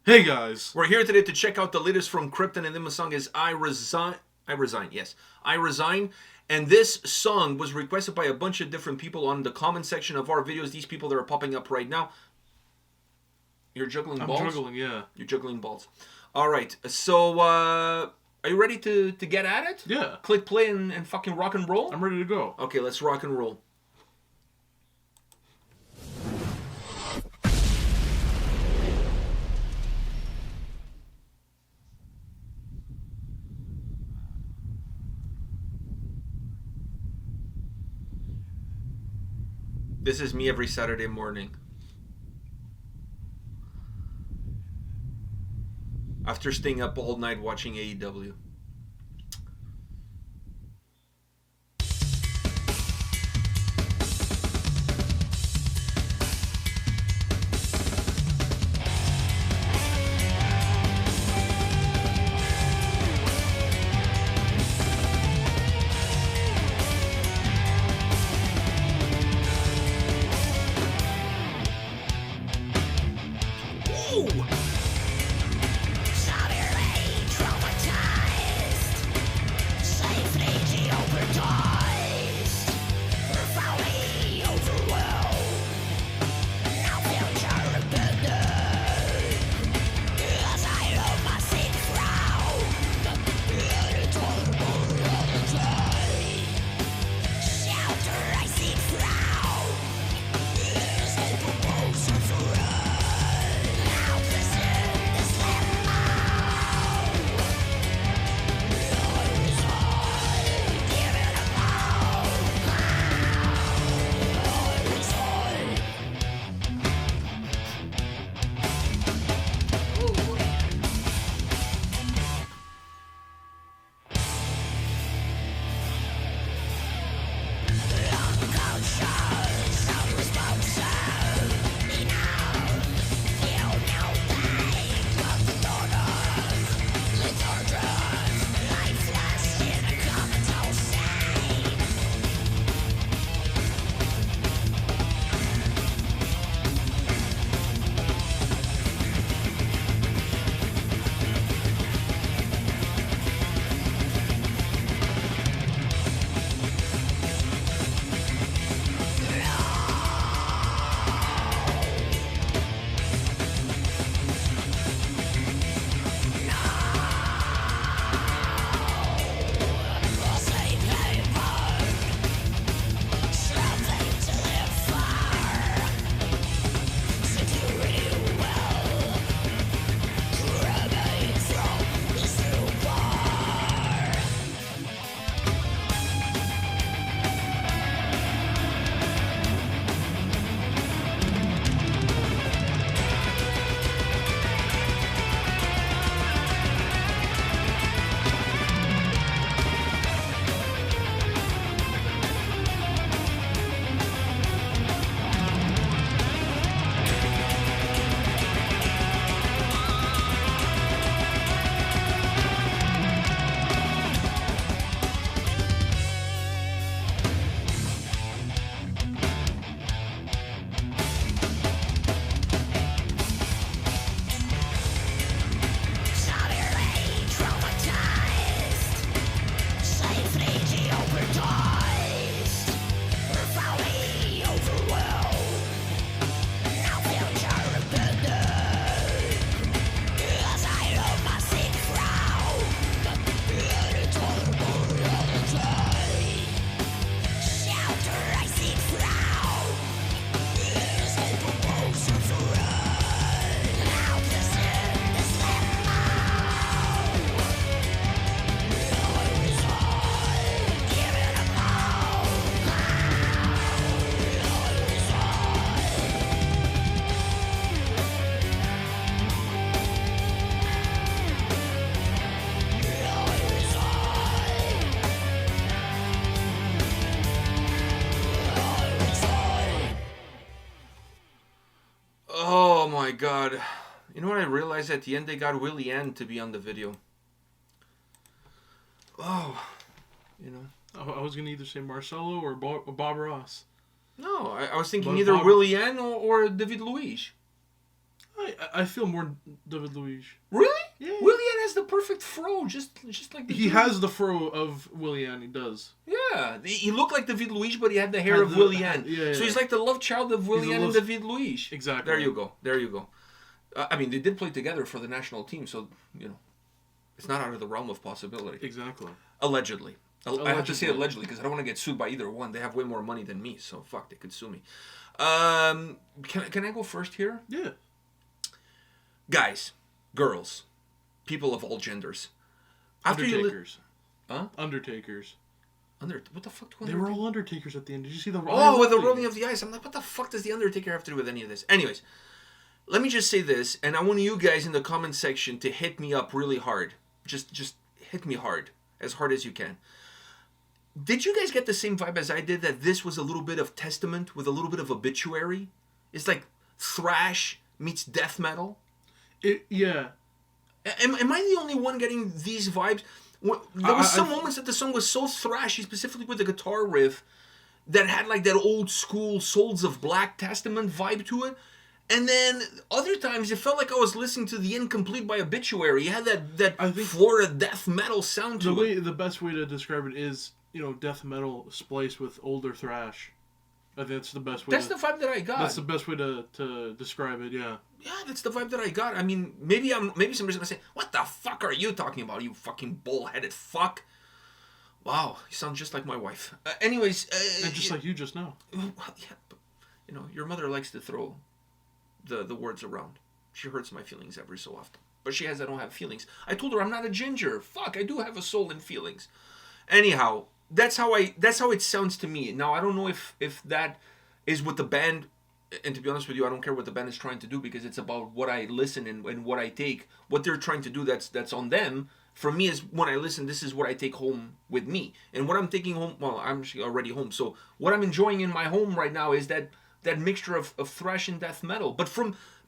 Hey guys! We're here today to check out the latest from Crypta, and the name of the song is I Resign. I Resign, yes. I Resign. And this song was requested by a bunch of different people on the comment section of our videos. These people that are popping up right now. You're juggling balls? I'm juggling, yeah. You're juggling balls. Alright, so are you ready to get at it? Yeah. Click play and fucking rock and roll? I'm ready to go. Okay, let's rock and roll. This is me every Saturday morning. After staying up all night watching AEW. Woo! Oh my god. You know what I realized at the end? They got Willie Ann to be on the video. Oh, you know. I was going to either say Marcelo or Bob Ross. No, I was thinking But either Bob- Willie Ann or David Luiz. I feel more David Luiz. Really? Yeah. Willian has the perfect fro, just like the He dude. has the fro of Willian. He does. Yeah, he looked like David Luiz, but he had the hair of Willian. Yeah. So he's like the love child of Willian and David Luiz. Exactly. There you go. I mean, they did play together for the national team, so it's not out of the realm of possibility. Exactly. Allegedly. I have to say allegedly because I don't want to get sued by either one. They have way more money than me, so fuck, they could sue me. Can I go first here? Yeah. Guys, girls, people of all genders. Undertakers. Huh? Undertakers. What the fuck do They were all Undertakers at the end. Did you see the with the rolling of the ice. I'm like, what the fuck does the Undertaker have to do with any of this? Anyways, let me just say this, and I want you guys in the comment section to hit me up really hard. Just hit me hard as you can. Did you guys get the same vibe as I did that this was a little bit of Testament with a little bit of Obituary? It's like thrash meets death metal. Yeah. Am I the only one getting these vibes? There was some moments that the song was so thrashy, specifically with the guitar riff, that had like that old school Souls of Black Testament vibe to it. And then other times it felt like I was listening to The Incomplete by Obituary. It had that Florida death metal sound to it. The best way to describe it is, death metal spliced with older thrash. I think that's the best way. That's the vibe that I got. That's the best way to describe it. Yeah. Yeah, that's the vibe that I got. I mean, maybe somebody's gonna say, "What the fuck are you talking about? You fucking bull-headed fuck." Wow, you sound just like my wife. Anyways, and just like you just now. Well, yeah, but your mother likes to throw the words around. She hurts my feelings every so often. But she has I don't have feelings. I told her I'm not a ginger. Fuck, I do have a soul and feelings. Anyhow, that's how it sounds to me. Now I don't know if that is what the band, and to be honest with you, I don't care what the band is trying to do because it's about what I listen and what I take. What they're trying to do, that's on them. For me, is when I listen, this is what I take home with me. And what I'm taking home, well, I'm actually already home. So what I'm enjoying in my home right now is that mixture of thrash and death metal.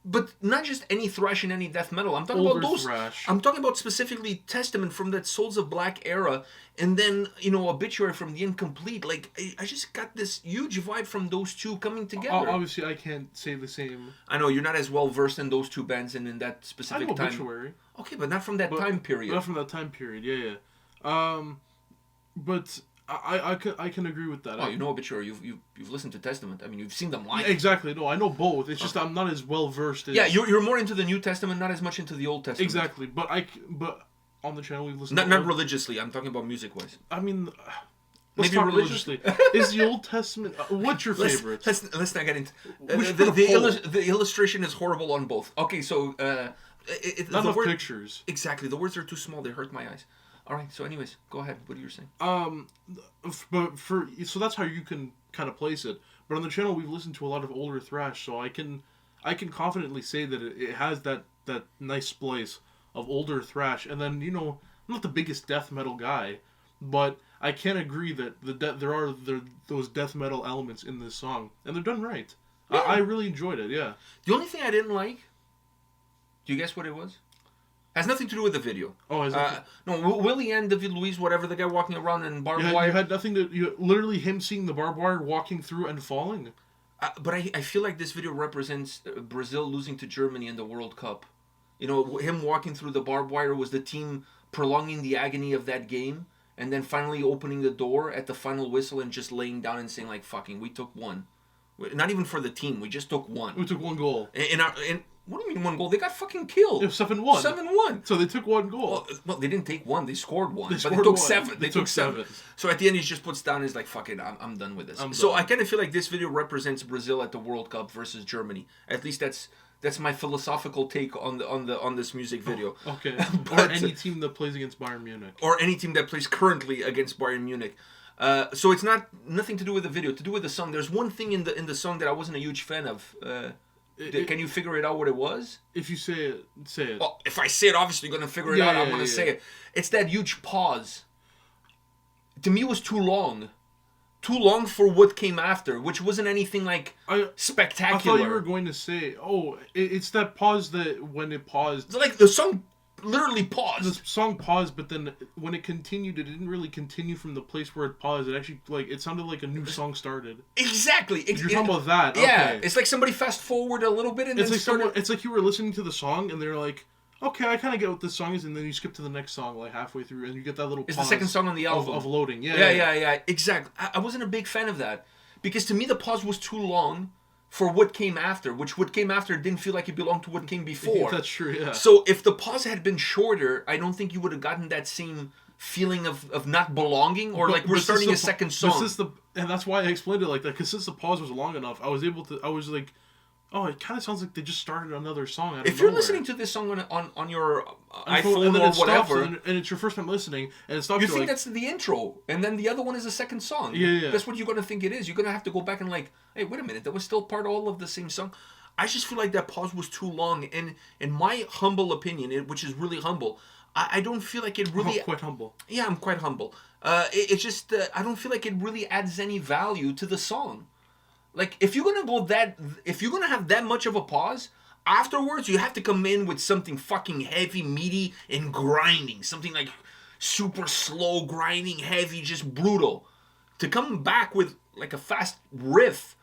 But not just any thrash and any death metal. I'm talking about those. Thrash. I'm talking about specifically Testament from that Souls of Black era, and then Obituary from The Incomplete. Like I just got this huge vibe from those two coming together. Obviously, I can't say the same. I know you're not as well versed in those two bands and in that specific time. Obituary. Okay, but not from that time period. Not from that time period. Yeah. But I can agree with that. Oh, Obituary. You've listened to Testament. I mean, you've seen them live. Yeah, exactly. No, I know both. It's just I'm not as well versed. Yeah, you're more into the New Testament, not as much into the Old Testament. Exactly, but on the channel we've listened. Not religiously. I'm talking about music wise. I mean, maybe religiously. Is the Old Testament? What's your favorite? Let's not get into. The illustration is horrible on both. Okay, so not enough pictures. Exactly, the words are too small. They hurt my eyes. All right, so anyways, go ahead. What are you saying? But so that's how you can kind of place it. But on the channel, we've listened to a lot of older thrash, so I can confidently say that it has that nice splice of older thrash. And then I'm not the biggest death metal guy, but I can agree that there are those death metal elements in this song, and they're done right. Yeah. I really enjoyed it. Yeah. The only thing I didn't like. Do you guess what it was? Has nothing to do with the video. Oh, is it? No, Willie and David Luiz, whatever, the guy walking around in barbed wire. You had nothing to... literally him seeing the barbed wire, walking through and falling. But I feel like this video represents Brazil losing to Germany in the World Cup. Him walking through the barbed wire was the team prolonging the agony of that game, and then finally opening the door at the final whistle and just laying down and saying, like, fucking, we took one. Not even for the team, we just took one. We took one goal. And what do you mean one goal? They got fucking killed. It was 7-1. 7-1. So they took one goal. Well, they didn't take one. They scored one. They took one. 7. They took 7. So at the end, he just puts down. He's like, "Fuck it, I'm done with this." So I kind of feel like this video represents Brazil at the World Cup versus Germany. At least that's my philosophical take on this music video. Oh, okay. Or any team that plays against Bayern Munich. Or any team that plays currently against Bayern Munich. So it's nothing to do with the video. To do with the song. There's one thing in the song that I wasn't a huge fan of. Can you figure it out what it was? If you say it, say it. Well, if I say it, obviously you're going to figure it out. I'm going to say it. It's that huge pause. To me, it was too long. Too long for what came after, which wasn't anything like spectacular. I thought you were going to say, it's that pause that when it paused. Like the song literally paused. The song paused, but then when it continued, it didn't really continue from the place where it paused. It actually, like, it sounded like a new song started. Exactly. You're talking about that. Yeah. Okay. It's like somebody fast forward a little bit and it's then like started... it's like you were listening to the song and they're like, okay, I kind of get what this song is, and then you skip to the next song like halfway through, and you get that little It's pause the second song on the album. of loading. Yeah. Exactly. I wasn't a big fan of that. Because to me, the pause was too long for what came after, which what came after didn't feel like it belonged to what came before. That's true, yeah. So if the pause had been shorter, I don't think you would have gotten that same feeling of not belonging, or like we're starting a second song. And that's why I explained it like that, because since the pause was long enough, I was like, oh, it kind of sounds like they just started another song. If you're listening to this song on your iPhone or whatever, and it's your first time listening, and it stops, you think that's the intro, and then the other one is the second song. Yeah. That's what you're gonna think it is. You're gonna have to go back and like, hey, wait a minute, that was still part all of the same song. I just feel like that pause was too long, and in my humble opinion, which is really humble, I don't feel like it really. Quite humble. Yeah, I'm quite humble. It's just I don't feel like it really adds any value to the song. Like, if you're gonna have that much of a pause, afterwards you have to come in with something fucking heavy, meaty, and grinding. Something like super slow, grinding, heavy, just brutal. To come back with like a fast riff,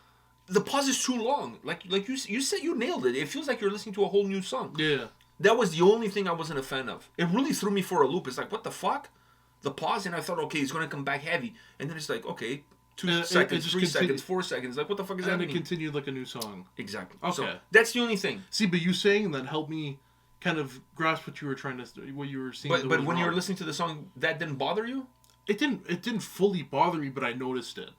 the pause is too long. Like you said, you nailed it. It feels like you're listening to a whole new song. Yeah. That was the only thing I wasn't a fan of. It really threw me for a loop. It's like, what the fuck? The pause, and I thought, okay, he's gonna come back heavy, and then it's like, okay. 2 seconds, 3 seconds, 4 seconds. Like, what the fuck is happening? And it continued like a new song. Exactly. Okay. So, that's the only thing. See, but you saying that helped me kind of grasp what you were trying to, what you were seeing. But when you were listening to the song, that didn't bother you? It didn't fully bother me, but I noticed it.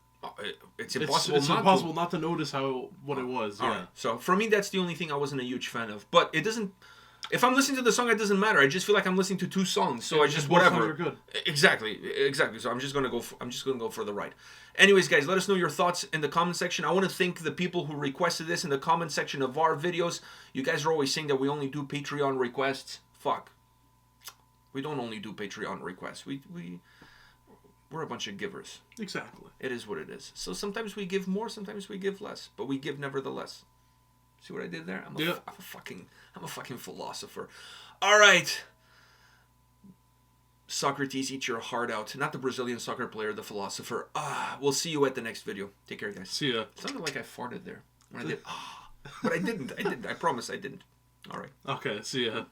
It's impossible. It's impossible not to notice what it was. All right. So for me, that's the only thing I wasn't a huge fan of. But it doesn't. If I'm listening to the song, it doesn't matter. I just feel like I'm listening to two songs, so I just whatever. Both songs are good. Exactly. So I'm just gonna go for the ride. Anyways, guys, let us know your thoughts in the comment section. I want to thank the people who requested this in the comment section of our videos. You guys are always saying that we only do Patreon requests. Fuck. We don't only do Patreon requests. We're a bunch of givers. Exactly. It is what it is. So sometimes we give more, sometimes we give less, but we give nevertheless. See what I did there? I'm a fucking philosopher. All right. Socrates, eat your heart out. Not the Brazilian soccer player, the philosopher. We'll see you at the next video. Take care, guys. See ya. It sounded like I farted there when I did. But I didn't. I promise I didn't. All right. Okay, see ya.